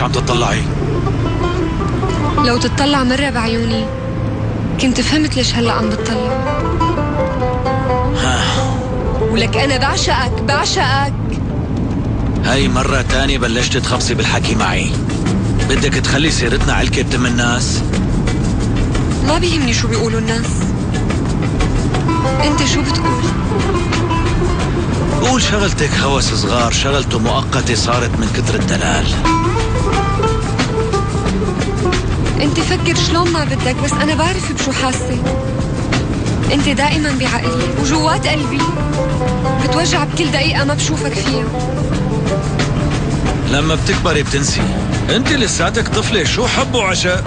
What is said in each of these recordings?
عم تطلعي؟ لو تطلع مرة بعيوني كنت فهمت ليش هلأ عم بتطلع. ولك أنا بعشقك. هاي مرة تانية بلشت تخبصي بالحكي معي. بدك تخلي سيرتنا علكة بتم الناس؟ ما بيهمني شو بيقولوا الناس، انت شو بتقول؟ قول شغلتك هوس صغار، شغلته مؤقتة صارت من كتر الدلال. انت فكر شلون ما بدك، بس انا بعرف بشو حاسة. انت دائما بعقلي وجوات قلبي، بتوجع بكل دقيقة ما بشوفك فيها. لما بتكبري بتنسي، انت لساتك طفلة، شو حب وعشاء؟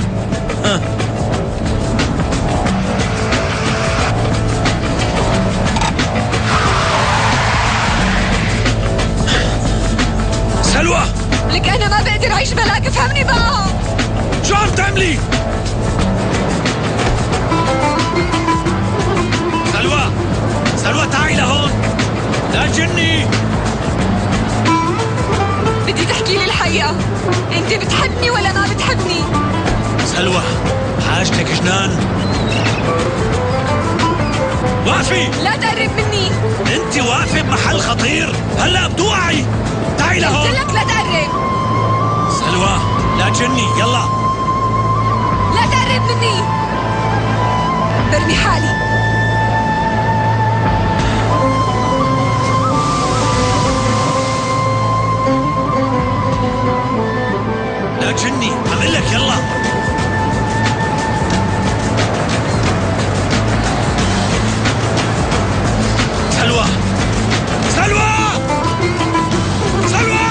سلوى، لك انا ما بقدر اعيش بلاك، افهمني بقى. شو عم تعملي؟ سلوى تعي لهون، لا تجني. بدي تحكي لي الحقيقة، انت بتحبني ولا ما بتحبني؟ سلوى حاجتك جنان. وقفي، لا تقرب مني. انت واقفة بمحل خطير، هلا بتوقعي. تعي لهون. قلت لك لا تقرب. سلوى لا تجني، يلا. لا تقرب مني، برمي حالي. لا تجني، عم قلك يلا. سلوى سلوى سلوى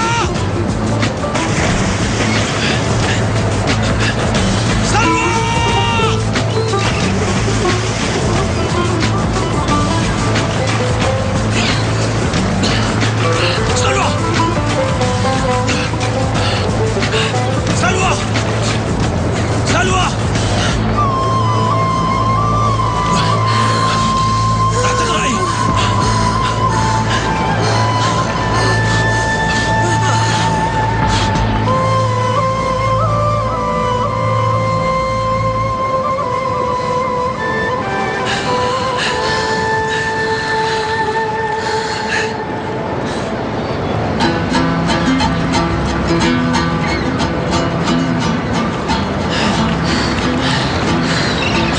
سلوى سلوى سلوى سلوى، رح تغرقي.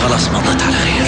خلاص مضت على خير.